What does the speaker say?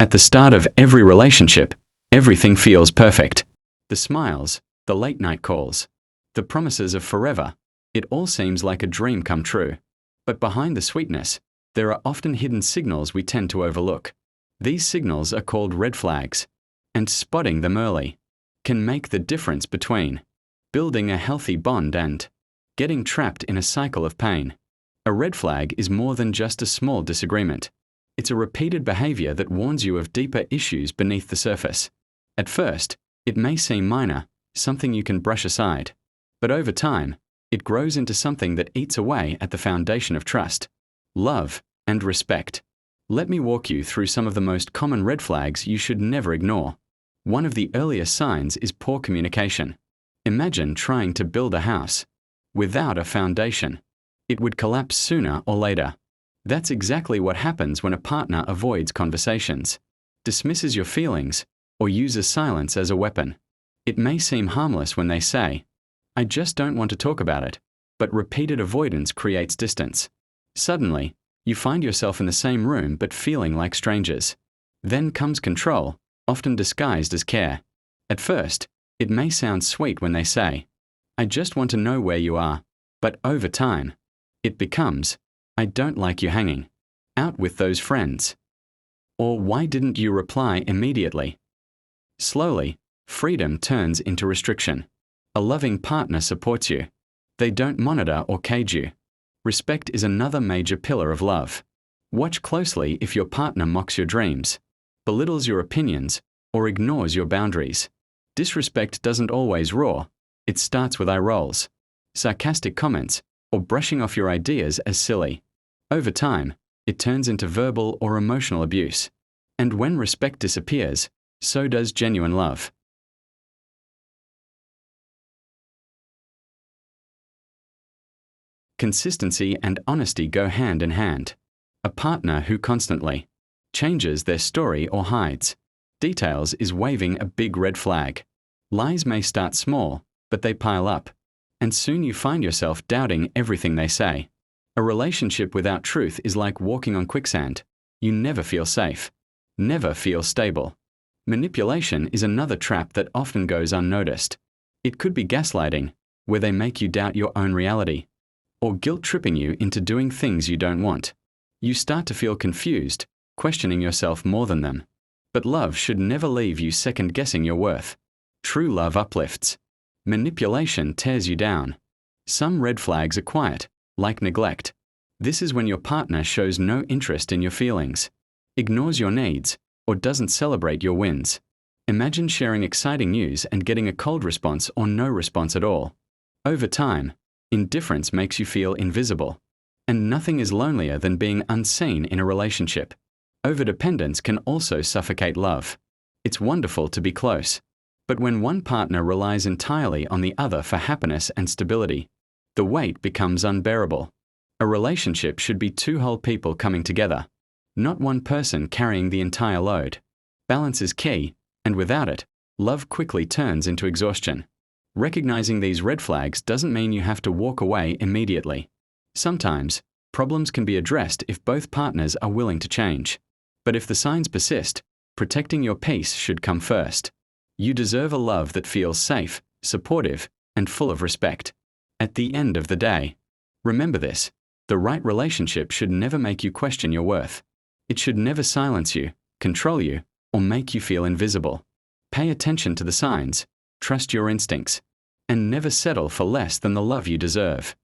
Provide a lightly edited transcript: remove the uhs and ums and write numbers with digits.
At the start of every relationship, everything feels perfect. The smiles, the late-night calls, the promises of forever, it all seems like a dream come true. But behind the sweetness, there are often hidden signals we tend to overlook. These signals are called red flags, and spotting them early can make the difference between building a healthy bond and getting trapped in a cycle of pain. A red flag is more than just a small disagreement. It's a repeated behavior that warns you of deeper issues beneath the surface. At first, it may seem minor, something you can brush aside. But over time, it grows into something that eats away at the foundation of trust, love, and respect. Let me walk you through some of the most common red flags you should never ignore. One of the earliest signs is poor communication. Imagine trying to build a house without a foundation. It would collapse sooner or later. That's exactly what happens when a partner avoids conversations, dismisses your feelings, or uses silence as a weapon. It may seem harmless when they say, "I just don't want to talk about it," but repeated avoidance creates distance. Suddenly, you find yourself in the same room but feeling like strangers. Then comes control, often disguised as care. At first, it may sound sweet when they say, "I just want to know where you are," but over time, it becomes, "I don't like you hanging out with those friends," or "Why didn't you reply immediately?" Slowly, freedom turns into restriction. A loving partner supports you. They don't monitor or cage you. Respect is another major pillar of love. Watch closely if your partner mocks your dreams, belittles your opinions, or ignores your boundaries. Disrespect doesn't always roar. It starts with eye rolls, sarcastic comments, or brushing off your ideas as silly. Over time, it turns into verbal or emotional abuse. And when respect disappears, so does genuine love. Consistency and honesty go hand in hand. A partner who constantly changes their story or hides details is waving a big red flag. Lies may start small, but they pile up, and soon you find yourself doubting everything they say. A relationship without truth is like walking on quicksand. You never feel safe, never feel stable. Manipulation is another trap that often goes unnoticed. It could be gaslighting, where they make you doubt your own reality, or guilt-tripping you into doing things you don't want. You start to feel confused, questioning yourself more than them. But love should never leave you second-guessing your worth. True love uplifts. Manipulation tears you down. Some red flags are quiet, like neglect. This is when your partner shows no interest in your feelings, ignores your needs, or doesn't celebrate your wins. Imagine sharing exciting news and getting a cold response or no response at all. Over time, indifference makes you feel invisible. And nothing is lonelier than being unseen in a relationship. Overdependence can also suffocate love. It's wonderful to be close, but when one partner relies entirely on the other for happiness and stability, the weight becomes unbearable. A relationship should be two whole people coming together, not one person carrying the entire load. Balance is key, and without it, love quickly turns into exhaustion. Recognizing these red flags doesn't mean you have to walk away immediately. Sometimes, problems can be addressed if both partners are willing to change. But if the signs persist, protecting your peace should come first. You deserve a love that feels safe, supportive, and full of respect. At the end of the day, remember this: the right relationship should never make you question your worth. It should never silence you, control you, or make you feel invisible. Pay attention to the signs, trust your instincts, and never settle for less than the love you deserve.